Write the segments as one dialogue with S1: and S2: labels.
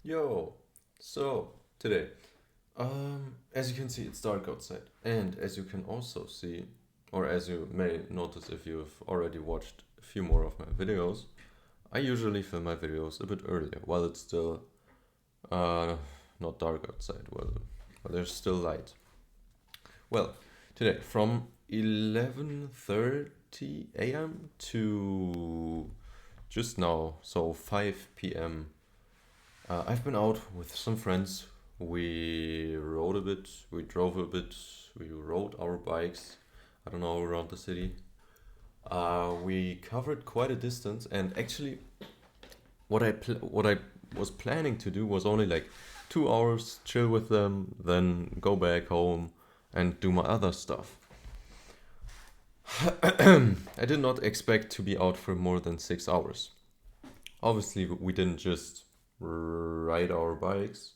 S1: Yo, so today, as you can see, it's dark outside, and as you can also see, or as you may notice if you've already watched a few more of my videos, I usually film my videos a bit earlier while it's still uh, not dark outside. Well, there's still light. Well, today from 11:30 a.m. to just now, so 5 p.m. I've been out with some friends. We rode a bit, we drove a bit, we rode our bikes, I don't know, around the city. We covered quite a distance, and actually, what I was planning to do was only like 2 hours, chill with them, then go back home and do my other stuff. I did not expect to be out for more than 6 hours. Obviously, we didn't just ride our bikes,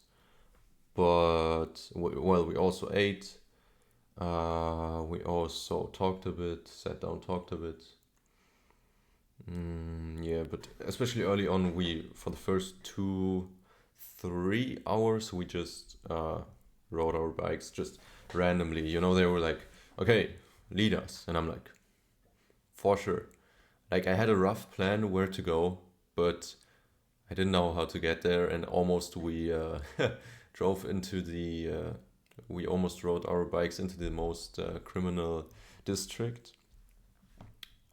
S1: but well, we also ate. We also talked a bit, sat down, talked a bit. Yeah, but especially early on, we for the first 3 hours we just rode our bikes just randomly. They were like, "Okay, lead us," and I'm like, "For sure." Like I had a rough plan where to go, but I didn't know how to get there, and almost we drove into the. We almost rode our bikes into the most criminal district.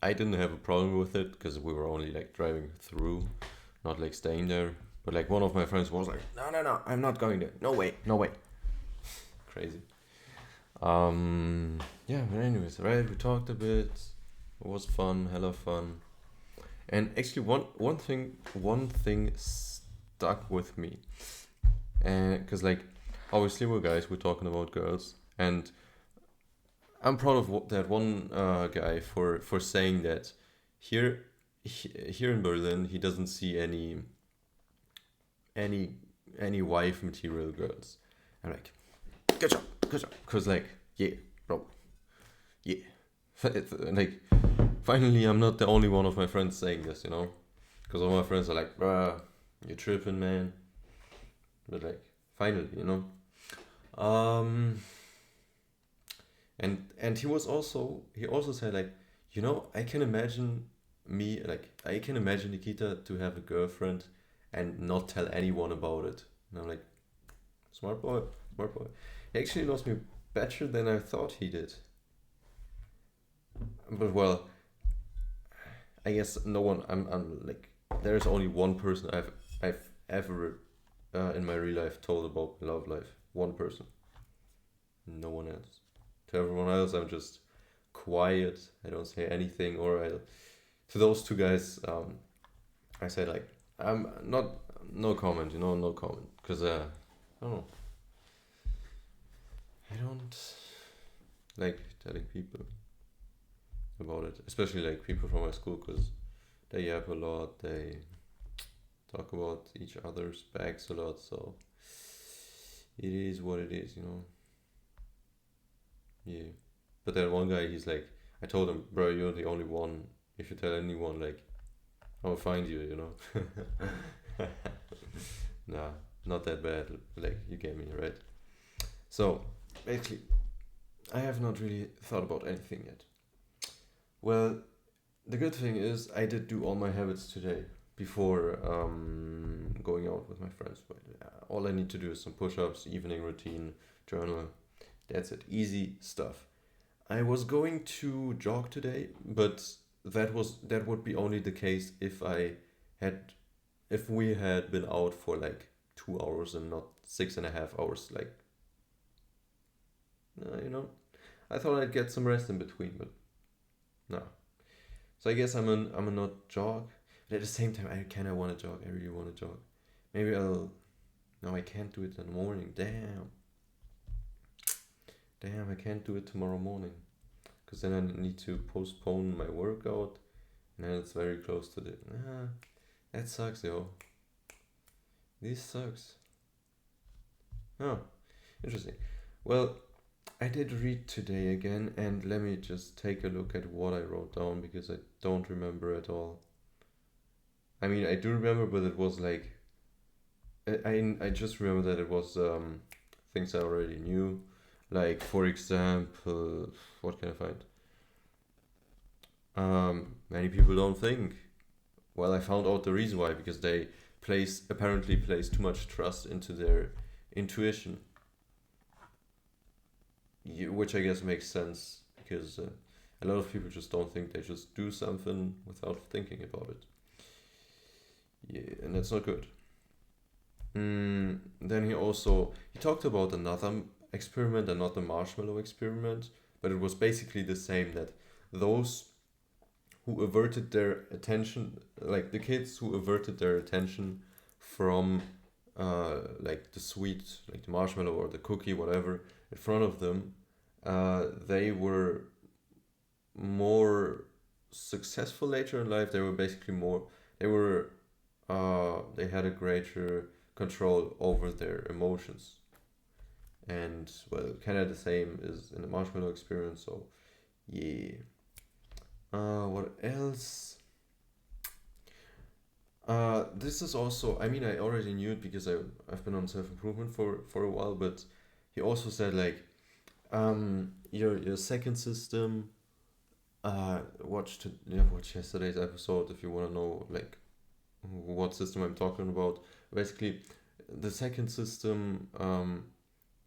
S1: I didn't have a problem with it because we were only like driving through, not like staying there. But like one of my friends was like, "No, no, no, I'm not going there. No way, no way." Crazy. Yeah, but anyways, right? We talked a bit. It was fun, hella fun. And actually, one thing stuck with me, and because like obviously we're guys, we're talking about girls, and I'm proud of that one guy for saying that here here in Berlin he doesn't see any any wife material girls. I'm like, good job, cause like yeah, bro, yeah. Like finally I'm not the only one of my friends saying this. Because all my friends are like, bruh, you're tripping, man. But like finally. Um, and he also said like, I can imagine I can imagine Nikita to have a girlfriend and not tell anyone about it. And I'm like, smart boy, smart boy. He actually knows me better than I thought he did. But well, I guess no one. I'm like, there's only one person I've ever in my real life told about my love life. One person, no one else. To everyone else, I'm just quiet. I don't say anything, or to those two guys, I say like I'm not no comment, no comment, because I don't know, I don't like telling people about it, especially like people from my school, because they yap a lot, they talk about each other's backs a lot, so it is what it is. Yeah. But that one guy, he's like, I told him, bro, you're the only one. If you tell anyone, like, I'll find you. Nah, not that bad. Like, you get me, right? So, basically, I have not really thought about anything yet. Well, the good thing is, I did do all my habits today before going out with my friends. But all I need to do is some push ups, evening routine, journal. That's it. Easy stuff. I was going to jog today, but that would be only the case had if we had been out for like 2 hours and not 6.5 hours. Like, uh, you know, I thought I'd get some rest in between, but no. So I guess I'm a not jog, but at the same time I kind of want to jog. I really want to jog. Maybe I'll. No, I can't do it in the morning. Damn, I can't do it tomorrow morning because then I need to postpone my workout, and then it's very close to the. That sucks, yo. This sucks. Oh, interesting. Well, I did read today again, and let me just take a look at what I wrote down because I don't remember at all. I mean, I do remember, but it was like I just remember that it was things I already knew. Like, for example, what can I find? Many people don't think. Well, I found out the reason why, because they apparently place too much trust into their intuition, which I guess makes sense because a lot of people just don't think, they just do something without thinking about it. Yeah, and that's not good. Then he talked about another experiment, another marshmallow experiment, but it was basically the same, that those who averted their attention, like the kids who averted their attention from like the sweet, like the marshmallow or the cookie, whatever, in front of them, they were more successful later in life. They were basically more, they were, they had a greater control over their emotions. And well, kind of the same is in the marshmallow experience. So yeah. What else? This is also, I mean, I already knew it because I've been on self improvement for a while, but he also said like, your second system. Watch yesterday's episode if you want to know like what system I'm talking about. Basically, the second system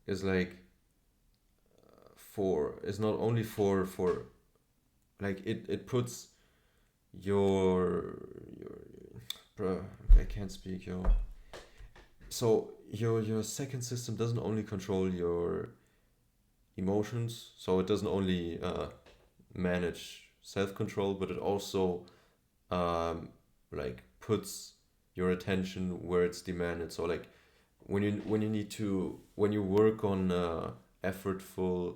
S1: is like is not only for like it puts your bro, I can't speak, yo. So your second system doesn't only control your emotions, so it doesn't only manage self control, but it also um, like puts your attention where it's demanded. So like when you work on effortful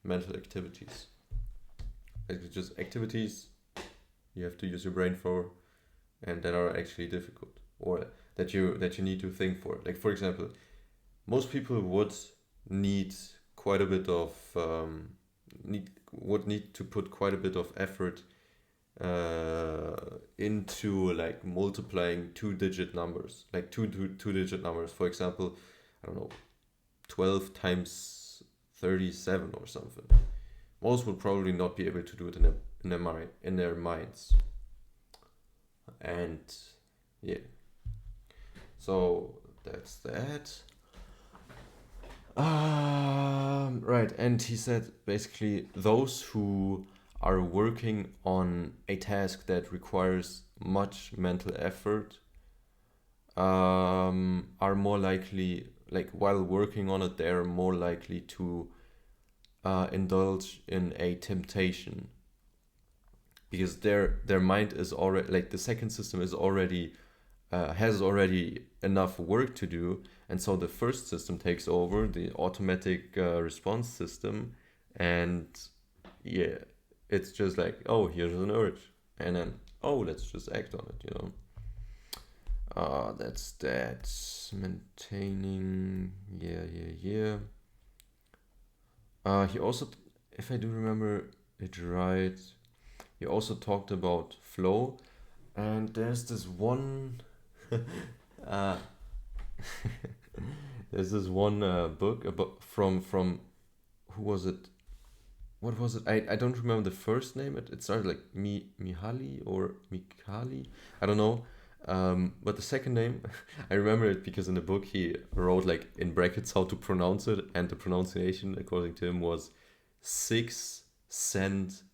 S1: mental activities, like it's just activities you have to use your brain for, and that are actually difficult, or that you need to think for. Like for example, most people would need quite a bit of need to put quite a bit of effort into like multiplying two-digit numbers, like two-digit numbers. For example, I don't know, 12 times 37 or something. Most would probably not be able to do it in their minds. And yeah, so that's that. Right, and he said basically those who are working on a task that requires much mental effort are more likely, like while working on it, they're more likely to indulge in a temptation, because their mind is already, like the second system is already has already enough work to do, and so the first system takes over, the automatic response system, and yeah, it's just like, oh, here's an urge, and then, oh, let's just act on it, you know. That's that. Maintaining, yeah. He also, if I do remember it right, he also talked about flow, and there's this one uh, there's this one book about from who was it? What was it? I don't remember the first name. It started like Mihaly or Mikali. I don't know. But the second name, I remember it because in the book he wrote like in brackets how to pronounce it, and the pronunciation according to him was six cent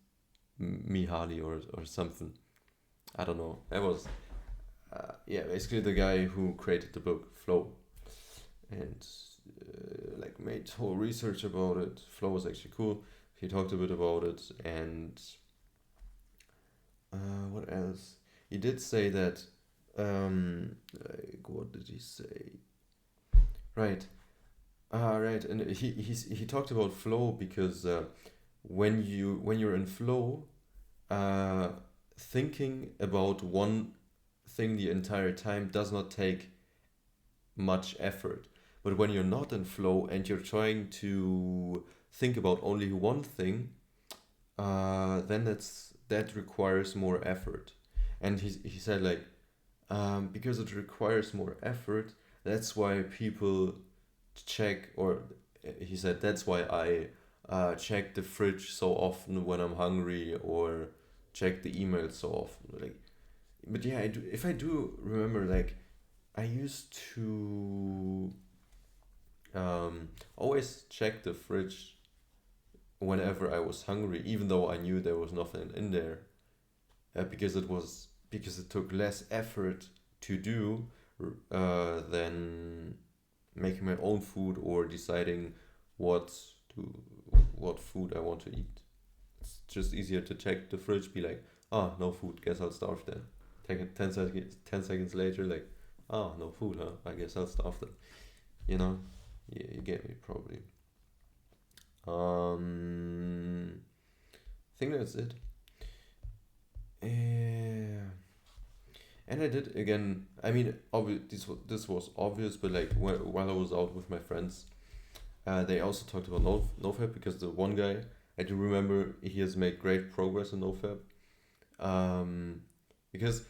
S1: Mihaly or something. I don't know. That was yeah, basically the guy who created the book Flow, and like made whole research about it. Flow was actually cool. He talked a bit about it, and what else? He did say that. Like, what did he say? Right. Right. And he talked about flow because when you're in flow, uh, thinking about one thing the entire time does not take much effort. But when you're not in flow and you're trying to think about only one thing, then that requires more effort. And he said like, because it requires more effort, that's why people check, or he said that's why I check the fridge so often when I'm hungry, or check the email so often. Like, but yeah, I do. If I do remember, like, I used to always check the fridge whenever I was hungry, even though I knew there was nothing in there, because it took less effort to do than making my own food or deciding what to what food I want to eat. It's just easier to check the fridge, be like, ah, no food, guess I'll starve then. Take it 10 seconds later, like, ah, no food, huh? I guess I'll starve then. You know? Yeah, you get me probably. I think that's it. Yeah. And I did again. I mean, this was obvious, but like while I was out with my friends, they also talked about NoFap, because the one guy I do remember, he has made great progress in NoFap. Because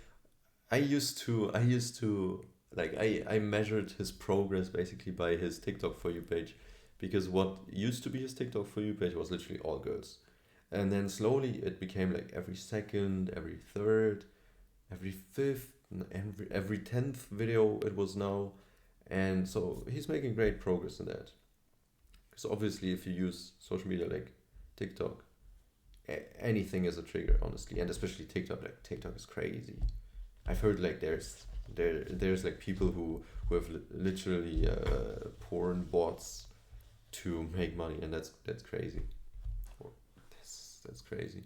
S1: I used to like I measured his progress basically by his TikTok for you page, because what used to be his TikTok for you page was literally all girls, and then slowly it became like every second, every third, every fifth, every 10th video it was now. And so he's making great progress in that, because obviously if you use social media like TikTok, anything is a trigger, honestly, and especially TikTok. Like, TikTok is crazy. I've heard like there's like people who have literally porn bots to make money, and that's crazy. That's crazy.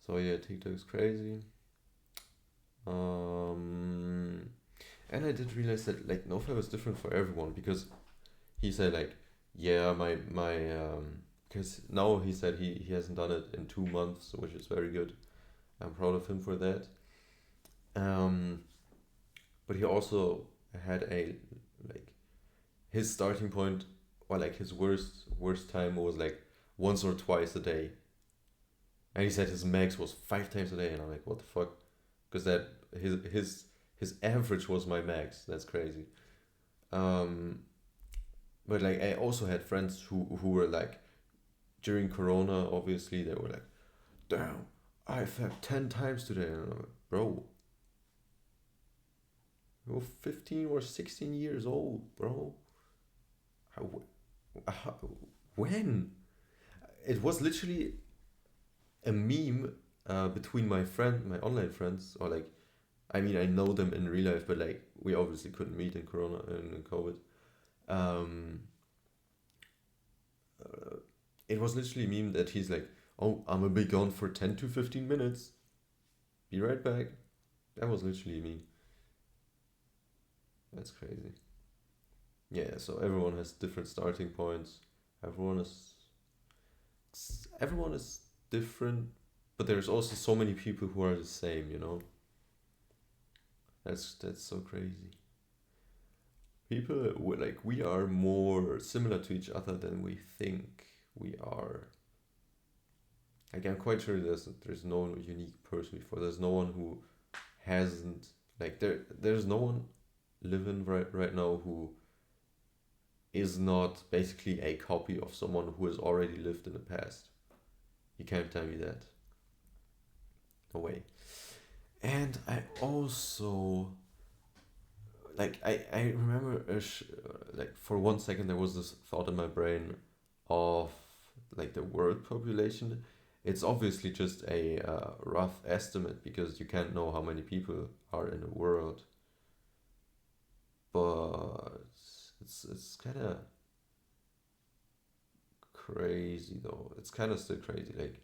S1: So yeah, TikTok is crazy. Um, and I did realize that like NoFap is different for everyone, because he said like, yeah, my because now he said he hasn't done it in 2 months, which is very good. I'm proud of him for that. Um, but he also had a like his starting point, or like his worst time was like once or twice a day, and he said his max was 5 times a day, and I'm like, what the fuck? Because that his average was my max. That's crazy. Um, but like I also had friends who were like, during Corona, obviously they were like, damn, I've had 10 times today, and I'm like, bro, you're 15 or 16 years old, bro. How, how, when? It was literally a meme between my online friends, or like, I mean, I know them in real life, but like we obviously couldn't meet in Corona and in COVID. Um, uh, it was literally a meme that he's like, "Oh, I'm gonna be gone for 10 to 15 minutes. Be right back." That was literally me. That's crazy. Yeah. So everyone has different starting points. Everyone is everyone is different, but there's also so many people who are the same. That's so crazy. People like we are more similar to each other than we think we are. Like, I'm quite sure there's no unique person before. There's no one who hasn't, like, there's no one living right now who is not basically a copy of someone who has already lived in the past. You can't tell me that. No way. And I also, like, I remember like for 1 second there was this thought in my brain of like the world population. It's obviously just a rough estimate, because you can't know how many people are in the world, but it's kind of crazy though. It's kind of still crazy. Like,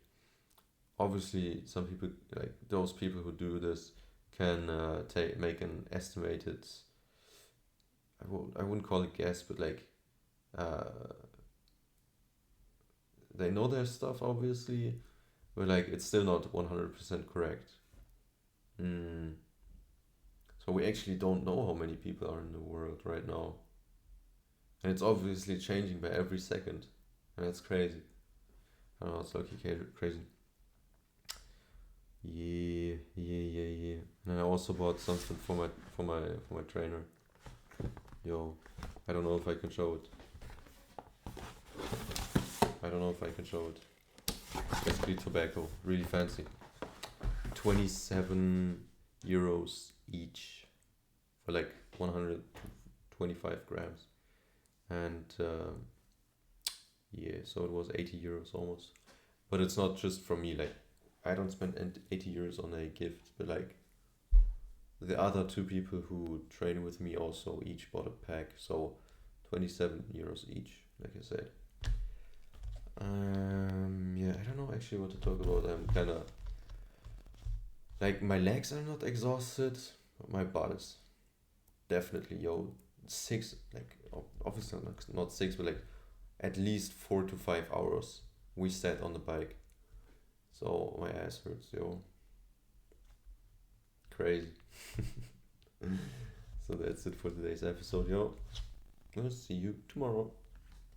S1: obviously some people, like those people who do this, can make an estimated. I wouldn't call it guess, but like uh, they know their stuff obviously, but like it's still not 100% correct. Mm. So we actually don't know how many people are in the world right now, and it's obviously changing by every second, and that's crazy. I don't know, it's lucky crazy. Yeah. And I also bought something for my trainer. Yo, I don't know if I can show it. I don't know if I can show it. Basically tobacco, really fancy. 27 euros each for like 125 grams. And yeah, so it was 80 euros almost. But it's not just from me, like I don't spend 80 euros on a gift, but like the other two people who train with me also each bought a pack, so 27 euros each, like I said. Yeah, I don't know actually what to talk about. I'm kind of like my legs are not exhausted, but my butt is definitely, yo, 6, like obviously not 6, but like at least 4 to 5 hours we sat on the bike, so my ass hurts, yo, crazy. So that's it for today's episode, yo. I'll see you tomorrow.